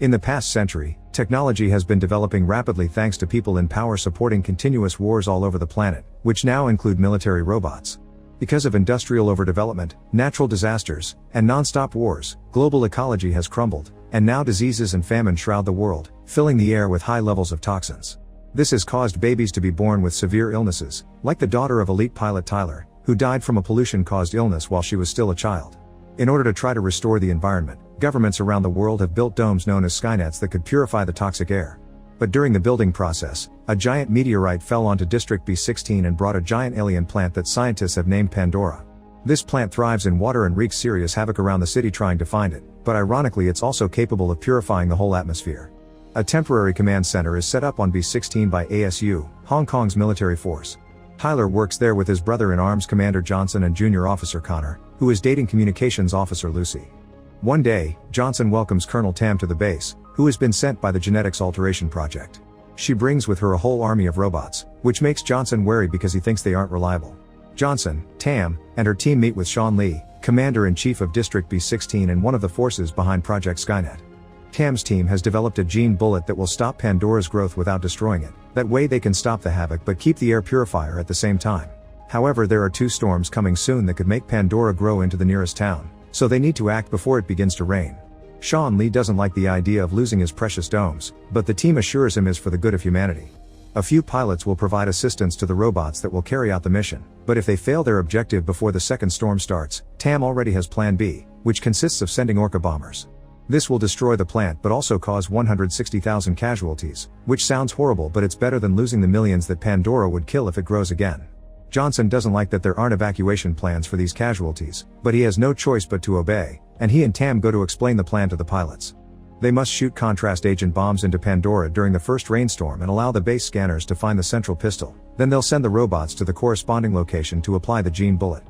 In the past century, technology has been developing rapidly thanks to people in power supporting continuous wars all over the planet, which now include military robots. Because of industrial overdevelopment, natural disasters, and non-stop wars, global ecology has crumbled, and now diseases and famine shroud the world, filling the air with high levels of toxins. This has caused babies to be born with severe illnesses, like the daughter of elite pilot Tyler, who died from a pollution-caused illness while she was still a child. In order to try to restore the environment, governments around the world have built domes known as Skynets that could purify the toxic air. But during the building process, a giant meteorite fell onto District B16 and brought a giant alien plant that scientists have named Pandora. This plant thrives in water and wreaks serious havoc around the city trying to find it, but ironically it's also capable of purifying the whole atmosphere. A temporary command center is set up on B16 by ASU, Hong Kong's military force. Tyler works there with his brother-in-arms Commander Johnson and Junior Officer Connor, who is dating Communications Officer Lucy. One day, Johnson welcomes Colonel Tam to the base, who has been sent by the Genetics Alteration Project. She brings with her a whole army of robots, which makes Johnson wary because he thinks they aren't reliable. Johnson, Tam, and her team meet with Sean Lee, Commander-in-Chief of District B16 and one of the forces behind Project Skynet. Tam's team has developed a gene bullet that will stop Pandora's growth without destroying it. That way they can stop the havoc but keep the air purifier at the same time. However, there are 2 storms coming soon that could make Pandora grow into the nearest town, so they need to act before it begins to rain. Sean Lee doesn't like the idea of losing his precious domes, but the team assures him is for the good of humanity. A few pilots will provide assistance to the robots that will carry out the mission, but if they fail their objective before the second storm starts, Tam already has Plan B, which consists of sending Orca bombers. This will destroy the plant but also cause 160,000 casualties, which sounds horrible, but it's better than losing the millions that Pandora would kill if it grows again. Johnson doesn't like that there aren't evacuation plans for these casualties, but he has no choice but to obey, and he and Tam go to explain the plan to the pilots. They must shoot contrast agent bombs into Pandora during the first rainstorm and allow the base scanners to find the central pistol, then they'll send the robots to the corresponding location to apply the gene bullet.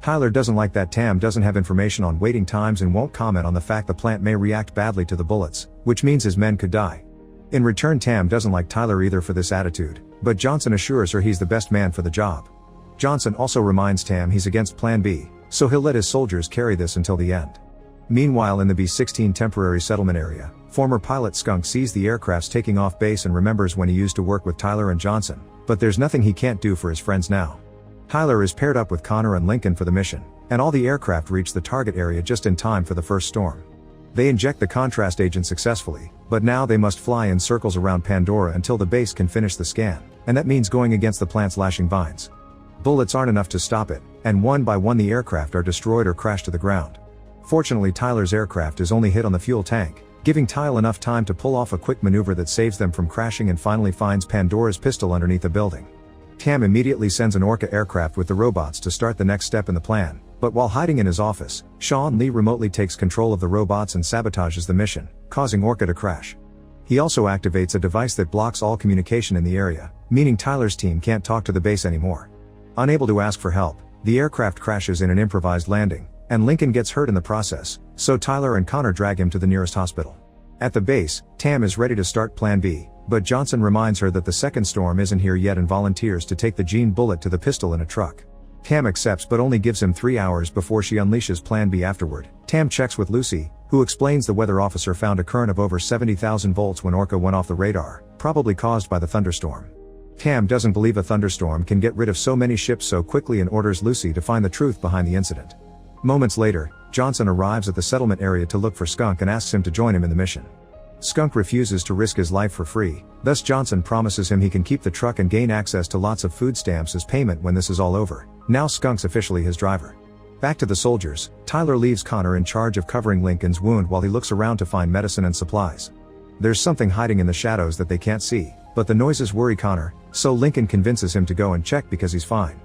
Tyler doesn't like that Tam doesn't have information on waiting times and won't comment on the fact the plant may react badly to the bullets, which means his men could die. In return, Tam doesn't like Tyler either for this attitude, but Johnson assures her he's the best man for the job. Johnson also reminds Tam he's against Plan B, so he'll let his soldiers carry this until the end. Meanwhile, in the B16 temporary settlement area, former pilot Skunk sees the aircrafts taking off base and remembers when he used to work with Tyler and Johnson, but there's nothing he can't do for his friends now. Tyler is paired up with Connor and Lincoln for the mission, and all the aircraft reach the target area just in time for the first storm. They inject the contrast agent successfully, but now they must fly in circles around Pandora until the base can finish the scan, and that means going against the plant's lashing vines. Bullets aren't enough to stop it, and one by one the aircraft are destroyed or crash to the ground. Fortunately, Tyler's aircraft is only hit on the fuel tank, giving Tyler enough time to pull off a quick maneuver that saves them from crashing and finally finds Pandora's pistol underneath a building. Tam immediately sends an Orca aircraft with the robots to start the next step in the plan, but while hiding in his office, Sean Lee remotely takes control of the robots and sabotages the mission, causing Orca to crash. He also activates a device that blocks all communication in the area, meaning Tyler's team can't talk to the base anymore. Unable to ask for help, the aircraft crashes in an improvised landing, and Lincoln gets hurt in the process, so Tyler and Connor drag him to the nearest hospital. At the base, Tam is ready to start Plan B, but Johnson reminds her that the second storm isn't here yet and volunteers to take the gene bullet to the pistol in a truck. Tam accepts but only gives him 3 hours before she unleashes Plan B afterward. Tam checks with Lucy, who explains the weather officer found a current of over 70,000 volts when Orca went off the radar, probably caused by the thunderstorm. Tam doesn't believe a thunderstorm can get rid of so many ships so quickly and orders Lucy to find the truth behind the incident. Moments later, Johnson arrives at the settlement area to look for Skunk and asks him to join him in the mission. Skunk refuses to risk his life for free, thus Johnson promises him he can keep the truck and gain access to lots of food stamps as payment when this is all over. Now Skunk's officially his driver. Back to the soldiers, Tyler leaves Connor in charge of covering Lincoln's wound while he looks around to find medicine and supplies. There's something hiding in the shadows that they can't see, but the noises worry Connor, so Lincoln convinces him to go and check because he's fine.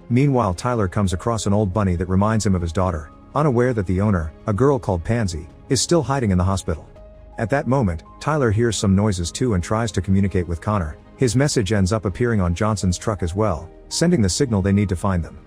Meanwhile, Tyler comes across an old bunny that reminds him of his daughter, unaware that the owner, a girl called Pansy, is still hiding in the hospital. At that moment, Tyler hears some noises too and tries to communicate with Connor. His message ends up appearing on Johnson's truck as well, sending the signal they need to find them.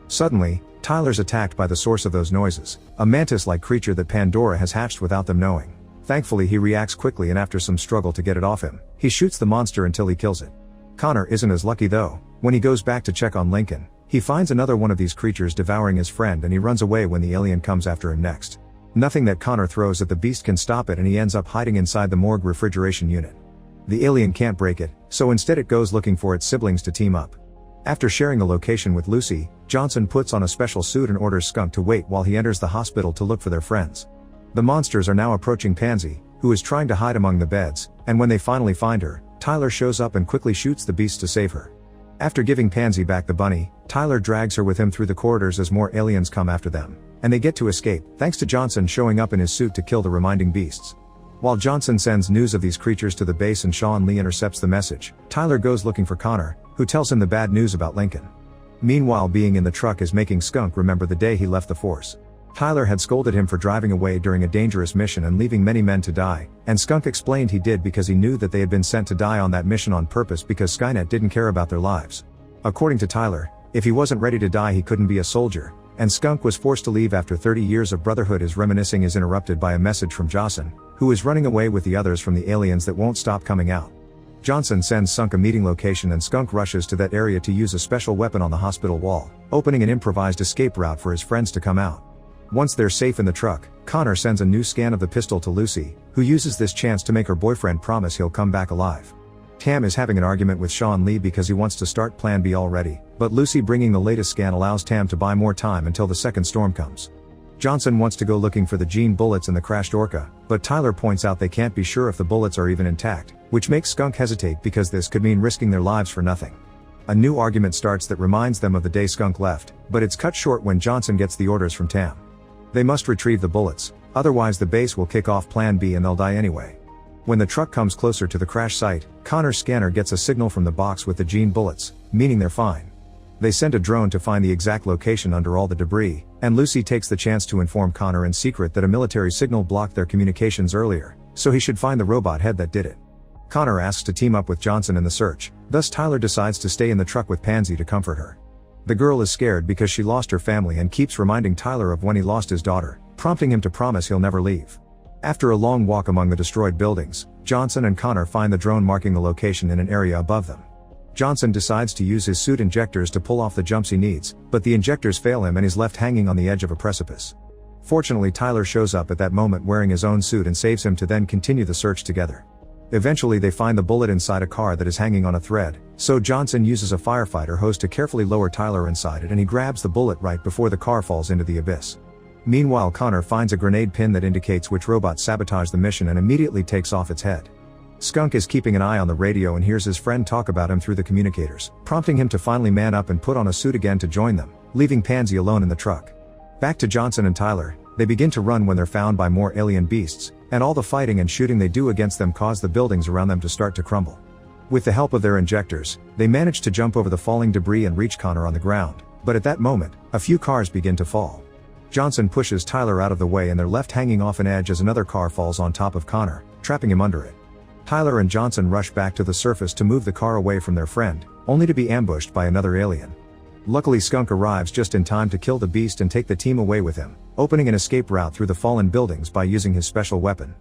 Suddenly, Tyler's attacked by the source of those noises, a mantis-like creature that Pandora has hatched without them knowing. Thankfully, he reacts quickly and after some struggle to get it off him, he shoots the monster until he kills it. Connor isn't as lucky though. When he goes back to check on Lincoln, he finds another one of these creatures devouring his friend and he runs away when the alien comes after him next. Nothing that Connor throws at the beast can stop it, and he ends up hiding inside the morgue refrigeration unit. The alien can't break it, so instead it goes looking for its siblings to team up. After sharing the location with Lucy, Johnson puts on a special suit and orders Skunk to wait while he enters the hospital to look for their friends. The monsters are now approaching Pansy, who is trying to hide among the beds, and when they finally find her, Tyler shows up and quickly shoots the beast to save her. After giving Pansy back the bunny, Tyler drags her with him through the corridors as more aliens come after them, and they get to escape, thanks to Johnson showing up in his suit to kill the remaining beasts. While Johnson sends news of these creatures to the base and Sean Lee intercepts the message, Tyler goes looking for Connor, who tells him the bad news about Lincoln. Meanwhile, being in the truck is making Skunk remember the day he left the force. Tyler had scolded him for driving away during a dangerous mission and leaving many men to die, and Skunk explained he did because he knew that they had been sent to die on that mission on purpose because Skynet didn't care about their lives. According to Tyler, if he wasn't ready to die he couldn't be a soldier, and Skunk was forced to leave after 30 years of brotherhood. His reminiscing is interrupted by a message from Johnson, who is running away with the others from the aliens that won't stop coming out. Johnson sends Skunk a meeting location and Skunk rushes to that area to use a special weapon on the hospital wall, opening an improvised escape route for his friends to come out. Once they're safe in the truck, Connor sends a new scan of the pistol to Lucy, who uses this chance to make her boyfriend promise he'll come back alive. Tam is having an argument with Sean Lee because he wants to start Plan B already, but Lucy bringing the latest scan allows Tam to buy more time until the second storm comes. Johnson wants to go looking for the gene bullets in the crashed Orca, but Tyler points out they can't be sure if the bullets are even intact, which makes Skunk hesitate because this could mean risking their lives for nothing. A new argument starts that reminds them of the day Skunk left, but it's cut short when Johnson gets the orders from Tam. They must retrieve the bullets, otherwise the base will kick off Plan B and they'll die anyway. When the truck comes closer to the crash site, Connor's scanner gets a signal from the box with the gene bullets, meaning they're fine. They send a drone to find the exact location under all the debris, and Lucy takes the chance to inform Connor in secret that a military signal blocked their communications earlier, so he should find the robot head that did it. Connor asks to team up with Johnson in the search, thus Tyler decides to stay in the truck with Pansy to comfort her. The girl is scared because she lost her family and keeps reminding Tyler of when he lost his daughter, prompting him to promise he'll never leave. After a long walk among the destroyed buildings, Johnson and Connor find the drone marking the location in an area above them. Johnson decides to use his suit injectors to pull off the jumps he needs, but the injectors fail him and he's left hanging on the edge of a precipice. Fortunately, Tyler shows up at that moment wearing his own suit and saves him to then continue the search together. Eventually they find the bullet inside a car that is hanging on a thread, so Johnson uses a firefighter hose to carefully lower Tyler inside it and he grabs the bullet right before the car falls into the abyss. Meanwhile, Connor finds a grenade pin that indicates which robot sabotaged the mission and immediately takes off its head. Skunk is keeping an eye on the radio and hears his friend talk about him through the communicators, prompting him to finally man up and put on a suit again to join them, leaving Pansy alone in the truck. Back to Johnson and Tyler, they begin to run when they're found by more alien beasts, and all the fighting and shooting they do against them cause the buildings around them to start to crumble. With the help of their injectors, they manage to jump over the falling debris and reach Connor on the ground, but at that moment, a few cars begin to fall. Johnson pushes Tyler out of the way and they're left hanging off an edge as another car falls on top of Connor, trapping him under it. Tyler and Johnson rush back to the surface to move the car away from their friend, only to be ambushed by another alien. Luckily, Skunk arrives just in time to kill the beast and take the team away with him, opening an escape route through the fallen buildings by using his special weapon.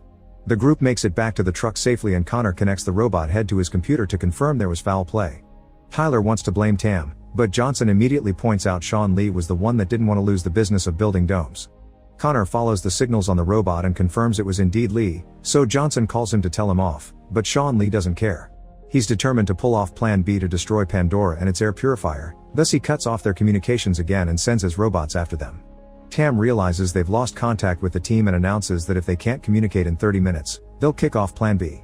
The group makes it back to the truck safely and Connor connects the robot head to his computer to confirm there was foul play. Tyler wants to blame Tam, but Johnson immediately points out Sean Lee was the one that didn't want to lose the business of building domes. Connor follows the signals on the robot and confirms it was indeed Lee, so Johnson calls him to tell him off, but Sean Lee doesn't care. He's determined to pull off Plan B to destroy Pandora and its air purifier, thus he cuts off their communications again and sends his robots after them. Tam realizes they've lost contact with the team and announces that if they can't communicate in 30 minutes, they'll kick off Plan B.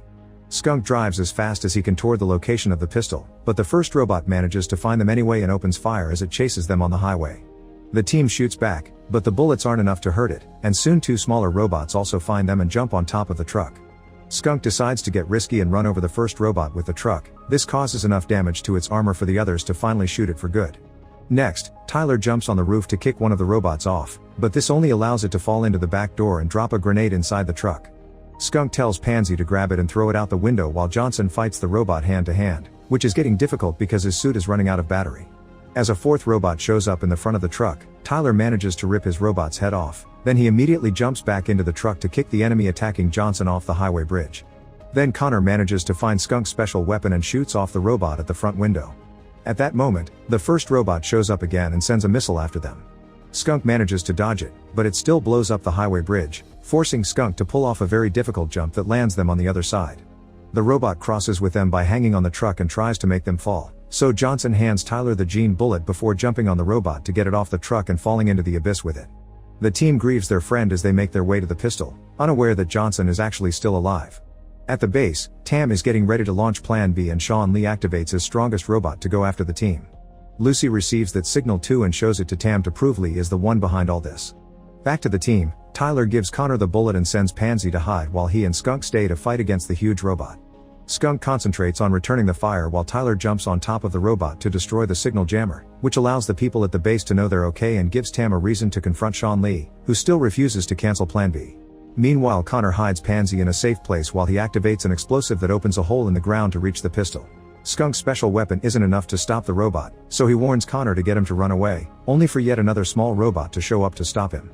Skunk drives as fast as he can toward the location of the pistol, but the first robot manages to find them anyway and opens fire as it chases them on the highway. The team shoots back, but the bullets aren't enough to hurt it, and soon two smaller robots also find them and jump on top of the truck. Skunk decides to get risky and run over the first robot with the truck. This causes enough damage to its armor for the others to finally shoot it for good. Next, Tyler jumps on the roof to kick one of the robots off, but this only allows it to fall into the back door and drop a grenade inside the truck. Skunk tells Pansy to grab it and throw it out the window while Johnson fights the robot hand to hand, which is getting difficult because his suit is running out of battery. As a fourth robot shows up in the front of the truck, Tyler manages to rip his robot's head off, then he immediately jumps back into the truck to kick the enemy attacking Johnson off the highway bridge. Then Connor manages to find Skunk's special weapon and shoots off the robot at the front window. At that moment, the first robot shows up again and sends a missile after them. Skunk manages to dodge it, but it still blows up the highway bridge, forcing Skunk to pull off a very difficult jump that lands them on the other side. The robot crosses with them by hanging on the truck and tries to make them fall, so Johnson hands Tyler the Gene bullet before jumping on the robot to get it off the truck and falling into the abyss with it. The team grieves their friend as they make their way to the pistol, unaware that Johnson is actually still alive. At the base, Tam is getting ready to launch Plan B and Sean Lee activates his strongest robot to go after the team. Lucy receives that signal too and shows it to Tam to prove Lee is the one behind all this. Back to the team, Tyler gives Connor the bullet and sends Pansy to hide while he and Skunk stay to fight against the huge robot. Skunk concentrates on returning the fire while Tyler jumps on top of the robot to destroy the signal jammer, which allows the people at the base to know they're okay and gives Tam a reason to confront Sean Lee, who still refuses to cancel Plan B. Meanwhile, Connor hides Pansy in a safe place while he activates an explosive that opens a hole in the ground to reach the pistol. Skunk's special weapon isn't enough to stop the robot, so he warns Connor to get him to run away, only for yet another small robot to show up to stop him.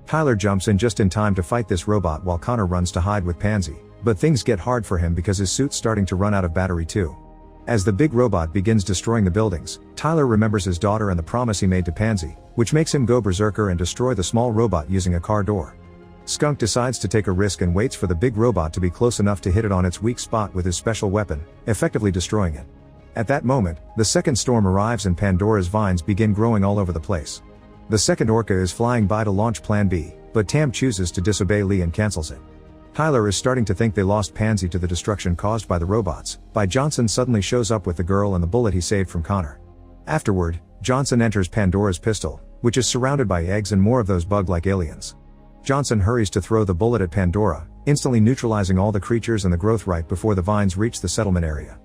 Tyler jumps in just in time to fight this robot while Connor runs to hide with Pansy, but things get hard for him because his suit's starting to run out of battery too. As the big robot begins destroying the buildings, Tyler remembers his daughter and the promise he made to Pansy, which makes him go berserker and destroy the small robot using a car door. Skunk decides to take a risk and waits for the big robot to be close enough to hit it on its weak spot with his special weapon, effectively destroying it. At that moment, the second storm arrives and Pandora's vines begin growing all over the place. The second Orca is flying by to launch Plan B, but Tam chooses to disobey Lee and cancels it. Tyler is starting to think they lost Pansy to the destruction caused by the robots, but Johnson suddenly shows up with the girl and the bullet he saved from Connor. Afterward, Johnson enters Pandora's pistol, which is surrounded by eggs and more of those bug-like aliens. Johnson hurries to throw the bullet at Pandora, instantly neutralizing all the creatures and the growth right before the vines reach the settlement area.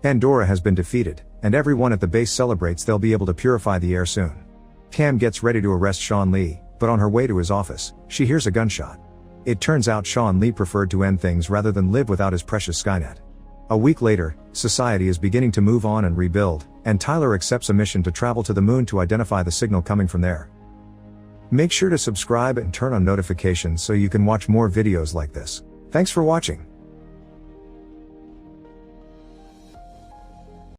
Pandora has been defeated, and everyone at the base celebrates they'll be able to purify the air soon. Tam gets ready to arrest Sean Lee, but on her way to his office, she hears a gunshot. It turns out Sean Lee preferred to end things rather than live without his precious Skynet. A week later, society is beginning to move on and rebuild, and Tyler accepts a mission to travel to the moon to identify the signal coming from there. Make sure to subscribe and turn on notifications so you can watch more videos like this. Thanks for watching.